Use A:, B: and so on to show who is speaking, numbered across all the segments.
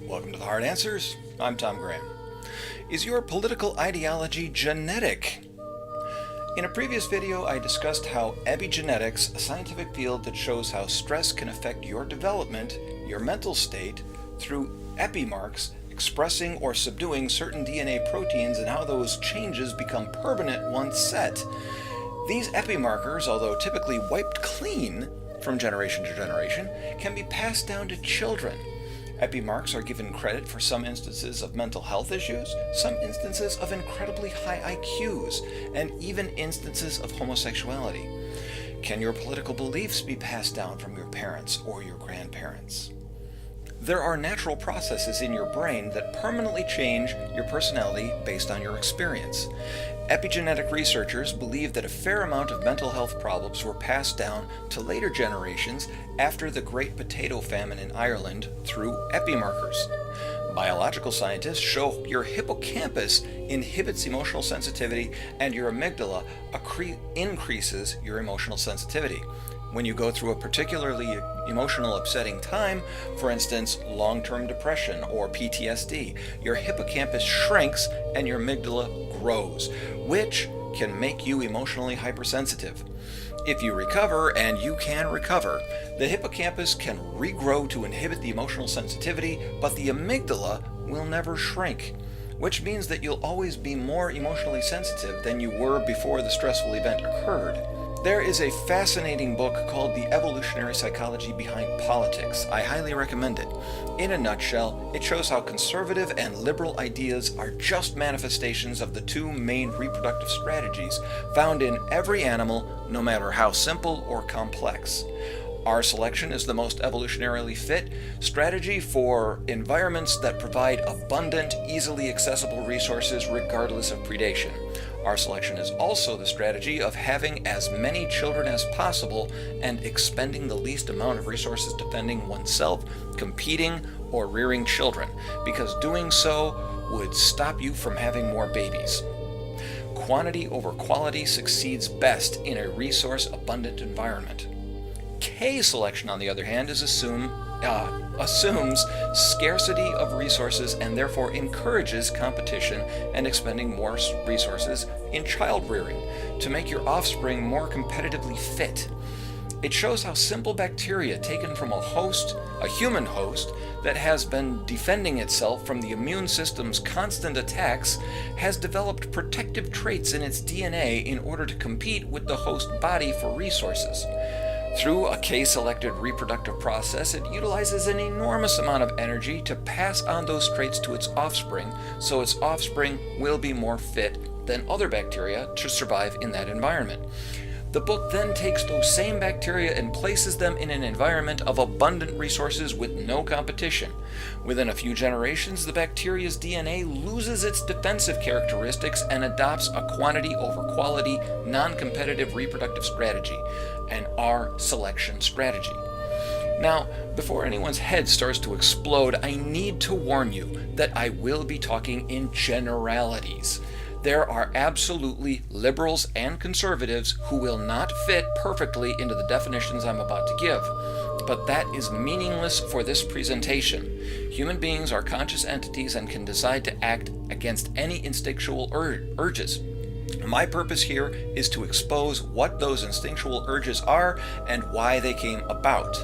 A: Welcome to the Hard Answers. I'm Tom Graham. Is your political ideology genetic? In a previous video, I discussed how epigenetics, a scientific field that shows how stress can affect your development, your mental state, through epimarks expressing or subduing certain DNA proteins and how those changes become permanent once set. These epimarkers, although typically wiped clean from generation to generation, can be passed down to children. Epimarks are given credit for some instances of mental health issues, some instances of incredibly high IQs, and even instances of homosexuality. Can your political beliefs be passed down from your parents or your grandparents? There are natural processes in your brain that permanently change your personality based on your experience. Epigenetic researchers believe that a fair amount of mental health problems were passed down to later generations after the Great Potato Famine in Ireland through epimarkers. Biological scientists show your hippocampus inhibits emotional sensitivity and your amygdala increases your emotional sensitivity. When you go through a particularly emotional upsetting time, for instance, long-term depression or PTSD, your hippocampus shrinks and your amygdala grows, which can make you emotionally hypersensitive. If you recover, and you can recover, the hippocampus can regrow to inhibit the emotional sensitivity, but the amygdala will never shrink, which means that you'll always be more emotionally sensitive than you were before the stressful event occurred. There is a fascinating book called The Evolutionary Psychology Behind Politics. I highly recommend it. In a nutshell, it shows how conservative and liberal ideas are just manifestations of the two main reproductive strategies found in every animal, no matter how simple or complex. Our selection is the most evolutionarily fit strategy for environments that provide abundant, easily accessible resources regardless of predation. Our selection is also the strategy of having as many children as possible and expending the least amount of resources defending oneself, competing, or rearing children, because doing so would stop you from having more babies. Quantity over quality succeeds best in a resource-abundant environment. K selection, on the other hand, assumes scarcity of resources and therefore encourages competition and expending more resources in child rearing to make your offspring more competitively fit. It shows how simple bacteria taken from a human host that has been defending itself from the immune system's constant attacks, has developed protective traits in its DNA in order to compete with the host body for resources. Through a K-selected reproductive process, it utilizes an enormous amount of energy to pass on those traits to its offspring, so its offspring will be more fit than other bacteria to survive in that environment. The book then takes those same bacteria and places them in an environment of abundant resources with no competition. Within a few generations, the bacteria's DNA loses its defensive characteristics and adopts a quantity over quality, non-competitive reproductive strategy, an R selection strategy. Now, before anyone's head starts to explode, I need to warn you that I will be talking in generalities. There are absolutely liberals and conservatives who will not fit perfectly into the definitions I'm about to give, but that is meaningless for this presentation. Human beings are conscious entities and can decide to act against any instinctual urges. My purpose here is to expose what those instinctual urges are and why they came about.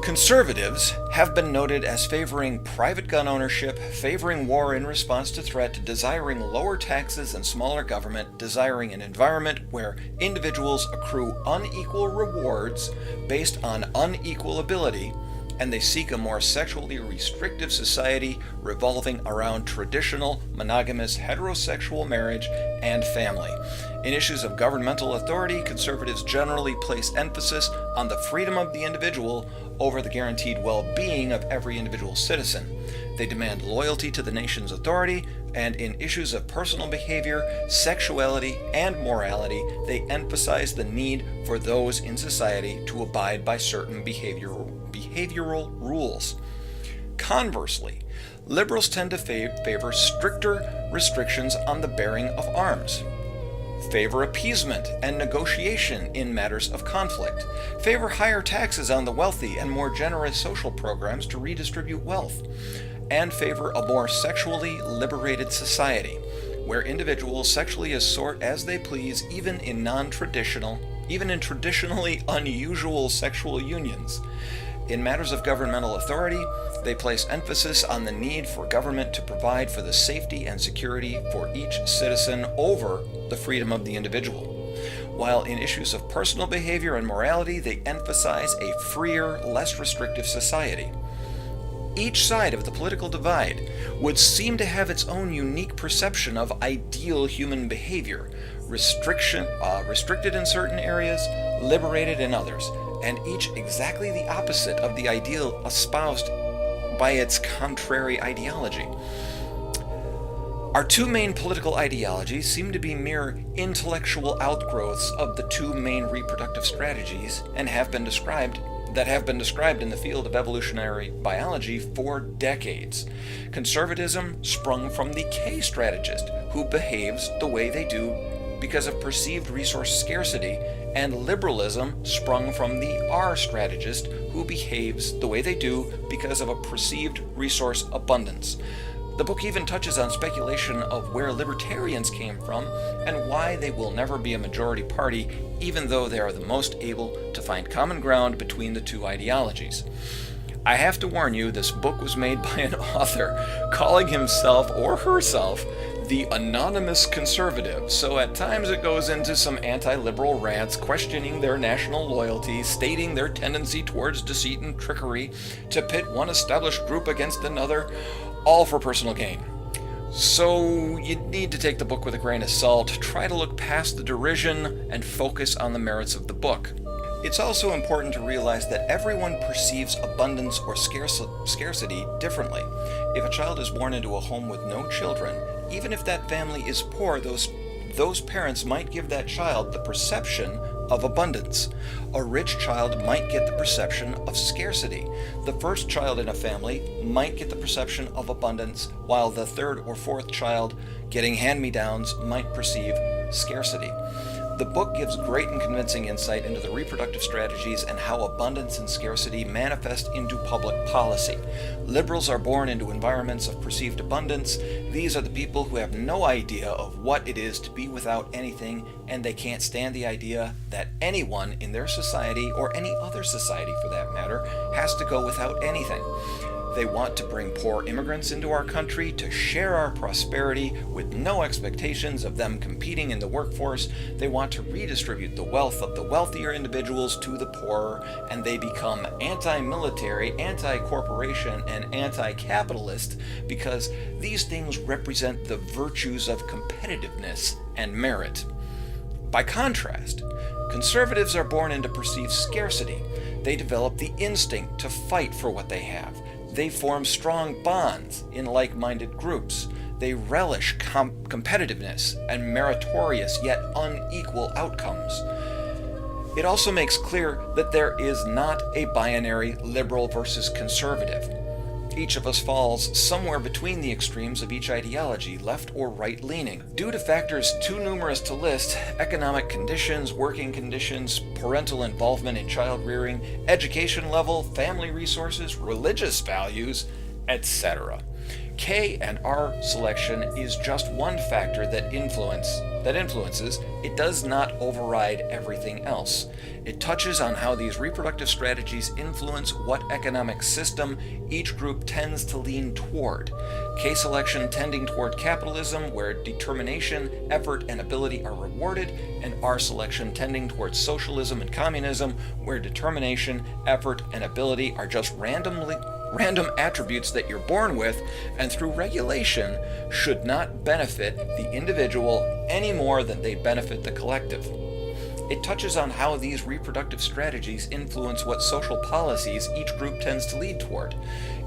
A: Conservatives have been noted as favoring private gun ownership, favoring war in response to threat, desiring lower taxes and smaller government, desiring an environment where individuals accrue unequal rewards based on unequal ability, and they seek a more sexually restrictive society revolving around traditional monogamous heterosexual marriage and family. In issues of governmental authority, conservatives generally place emphasis on the freedom of the individual over the guaranteed well-being of every individual citizen. They demand loyalty to the nation's authority, and in issues of personal behavior, sexuality, and morality, they emphasize the need for those in society to abide by certain behavioral rules. Conversely, liberals tend to favor stricter restrictions on the bearing of arms. favor appeasement and negotiation in matters of conflict, favor higher taxes on the wealthy and more generous social programs to redistribute wealth, and favor a more sexually liberated society, where individuals sexually assort as they please even in traditionally unusual sexual unions. In matters of governmental authority, they place emphasis on the need for government to provide for the safety and security for each citizen over the freedom of the individual. While in issues of personal behavior and morality, they emphasize a freer, less restrictive society. Each side of the political divide would seem to have its own unique perception of ideal human behavior, restricted in certain areas, liberated in others, and each exactly the opposite of the ideal espoused by its contrary ideology. Our two main political ideologies seem to be mere intellectual outgrowths of the two main reproductive strategies and have been described in the field of evolutionary biology for decades. Conservatism sprung from the K strategist, who behaves the way they do because of perceived resource scarcity, and liberalism sprung from the R strategist, who behaves the way they do because of a perceived resource abundance. The book even touches on speculation of where libertarians came from and why they will never be a majority party, even though they are the most able to find common ground between the two ideologies. I have to warn you, this book was made by an author calling himself or herself the anonymous conservative, so at times it goes into some anti-liberal rants questioning their national loyalty, stating their tendency towards deceit and trickery to pit one established group against another, all for personal gain. So you need to take the book with a grain of salt, try to look past the derision, and focus on the merits of the book. It's also important to realize that everyone perceives abundance or scarcity differently. If a child is born into a home with no children, even if that family is poor, those parents might give that child the perception of abundance. A rich child might get the perception of scarcity. The first child in a family might get the perception of abundance, while the third or fourth child getting hand-me-downs might perceive scarcity. The book gives great and convincing insight into the reproductive strategies and how abundance and scarcity manifest into public policy. Liberals are born into environments of perceived abundance. These are the people who have no idea of what it is to be without anything, and they can't stand the idea that anyone in their society, or any other society for that matter, has to go without anything. They want to bring poor immigrants into our country to share our prosperity with no expectations of them competing in the workforce. They want to redistribute the wealth of the wealthier individuals to the poorer, and they become anti-military, anti-corporation, and anti-capitalist because these things represent the virtues of competitiveness and merit. By contrast, conservatives are born into perceived scarcity. They develop the instinct to fight for what they have. They form strong bonds in like-minded groups. They relish competitiveness and meritorious yet unequal outcomes. It also makes clear that there is not a binary liberal versus conservative. Each of us falls somewhere between the extremes of each ideology, left or right-leaning. Due to factors too numerous to list, economic conditions, working conditions, parental involvement in child rearing, education level, family resources, religious values, etc. K and R selection is just one factor that influences. It does not override everything else. It touches on how these reproductive strategies influence what economic system each group tends to lean toward. K selection tending toward capitalism, where determination, effort, and ability are rewarded, and R selection tending towards socialism and communism, where determination, effort, and ability are just random attributes that you're born with, and through regulation should not benefit the individual any more than they benefit the collective. It touches on how these reproductive strategies influence what social policies each group tends to lead toward.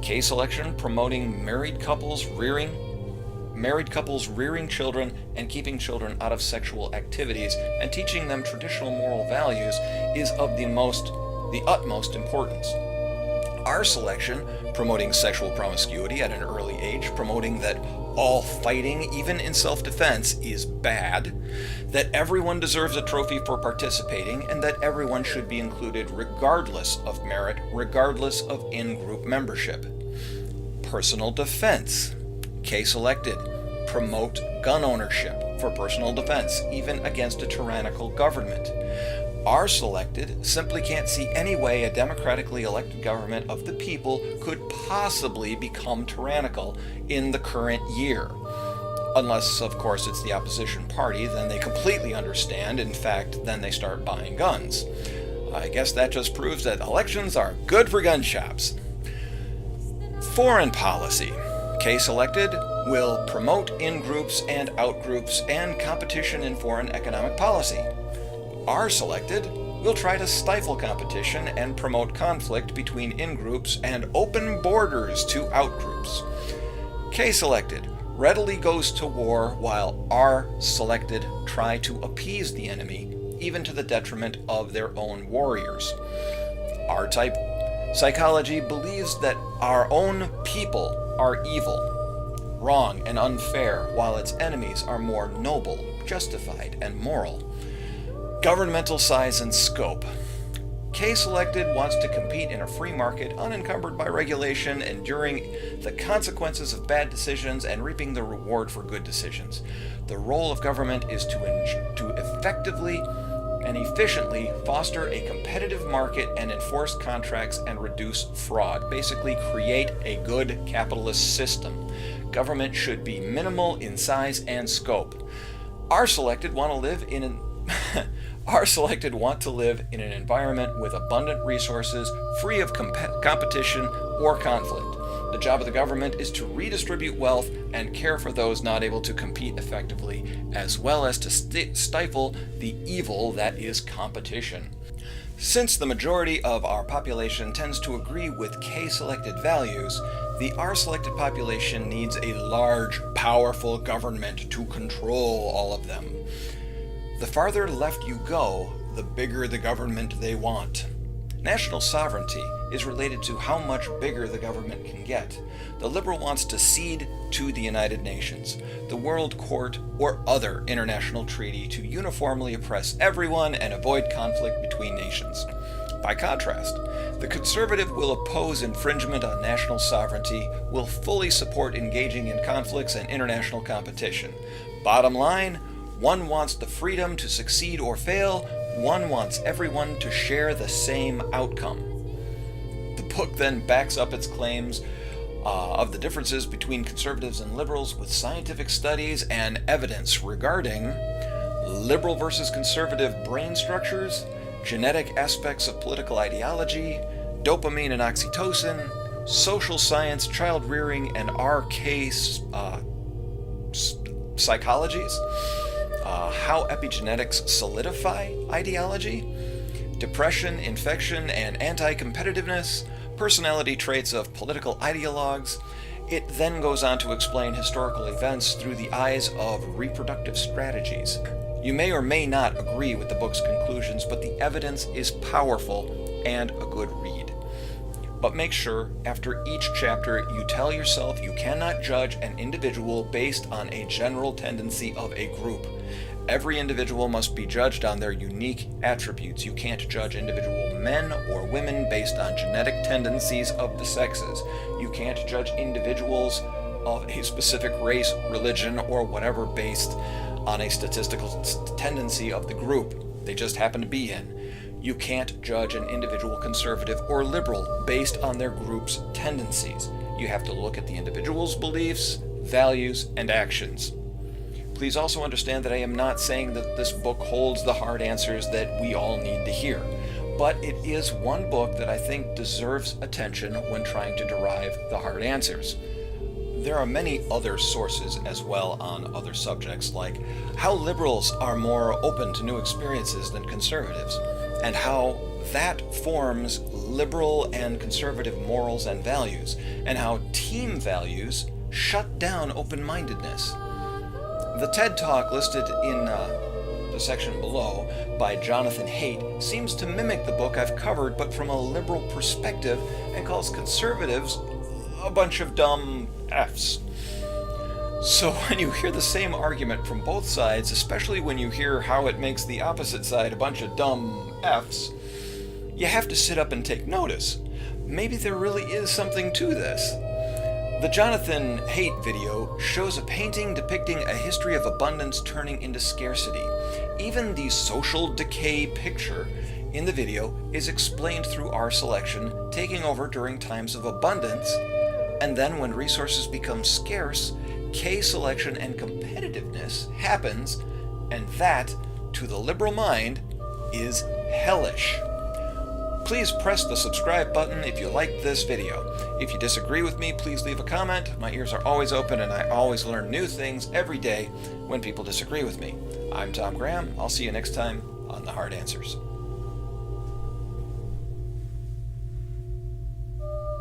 A: K selection promoting married couples rearing children and keeping children out of sexual activities and teaching them traditional moral values is of the utmost importance. Our selection, promoting sexual promiscuity at an early age, promoting that all fighting, even in self-defense, is bad, that everyone deserves a trophy for participating, and that everyone should be included regardless of merit, regardless of in-group membership. Personal defense. K-selected. Promote gun ownership for personal defense, even against a tyrannical government. R-selected simply can't see any way a democratically elected government of the people could possibly become tyrannical in the current year. Unless, of course, it's the opposition party, then they completely understand. In fact, then they start buying guns. I guess that just proves that elections are good for gun shops. Foreign policy. K-selected will promote in-groups and out-groups and competition in foreign economic policy. R-selected will try to stifle competition and promote conflict between in-groups and open borders to out-groups. K-selected readily goes to war, while R-selected try to appease the enemy, even to the detriment of their own warriors. R-type psychology believes that our own people are evil, wrong, and unfair, while its enemies are more noble, justified, and moral. Governmental size and scope. K-selected wants to compete in a free market, unencumbered by regulation, enduring the consequences of bad decisions and reaping the reward for good decisions. The role of government is to effectively and efficiently foster a competitive market and enforce contracts and reduce fraud. Basically, create a good capitalist system. Government should be minimal in size and scope. R-selected want to live in an R-selected want to live in an environment with abundant resources, free of competition or conflict. The job of the government is to redistribute wealth and care for those not able to compete effectively, as well as to stifle the evil that is competition. Since the majority of our population tends to agree with K-selected values, the R-selected population needs a large, powerful government to control all of them. The farther left you go, the bigger the government they want. National sovereignty is related to how much bigger the government can get. The liberal wants to cede to the United Nations, the World Court, or other international treaty to uniformly oppress everyone and avoid conflict between nations. By contrast, the conservative will oppose infringement on national sovereignty, will fully support engaging in conflicts and international competition. Bottom line, one wants the freedom to succeed or fail. One wants everyone to share the same outcome. The book then backs up its claims of the differences between conservatives and liberals with scientific studies and evidence regarding liberal versus conservative brain structures, genetic aspects of political ideology, dopamine and oxytocin, social science, child rearing, and RK psychologies, how epigenetics solidify ideology, depression, infection, and anti-competitiveness, personality traits of political ideologues. It then goes on to explain historical events through the eyes of reproductive strategies. You may or may not agree with the book's conclusions, but the evidence is powerful and a good read. But make sure, after each chapter, you tell yourself you cannot judge an individual based on a general tendency of a group. Every individual must be judged on their unique attributes. You can't judge individual men or women based on genetic tendencies of the sexes. You can't judge individuals of a specific race, religion, or whatever based on a statistical tendency of the group they just happen to be in. You can't judge an individual conservative or liberal based on their group's tendencies. You have to look at the individual's beliefs, values, and actions. Please also understand that I am not saying that this book holds the hard answers that we all need to hear, but it is one book that I think deserves attention when trying to derive the hard answers. There are many other sources as well on other subjects, like how liberals are more open to new experiences than conservatives, and how that forms liberal and conservative morals and values, and how team values shut down open-mindedness. The TED Talk listed in the section below, by Jonathon Haidt, seems to mimic the book I've covered, but from a liberal perspective, and calls conservatives a bunch of dumb Fs. So when you hear the same argument from both sides, especially when you hear how it makes the opposite side a bunch of dumb Fs, you have to sit up and take notice. Maybe there really is something to this. The Jonathon Haidt video shows a painting depicting a history of abundance turning into scarcity. Even the social decay picture in the video is explained through our selection taking over during times of abundance, and then when resources become scarce, K-selection and competitiveness happens, and that, to the liberal mind, is hellish. Please press the subscribe button if you liked this video. If you disagree with me, please leave a comment. My ears are always open and I always learn new things every day when people disagree with me. I'm Tom Graham. I'll see you next time on The Hard Answers.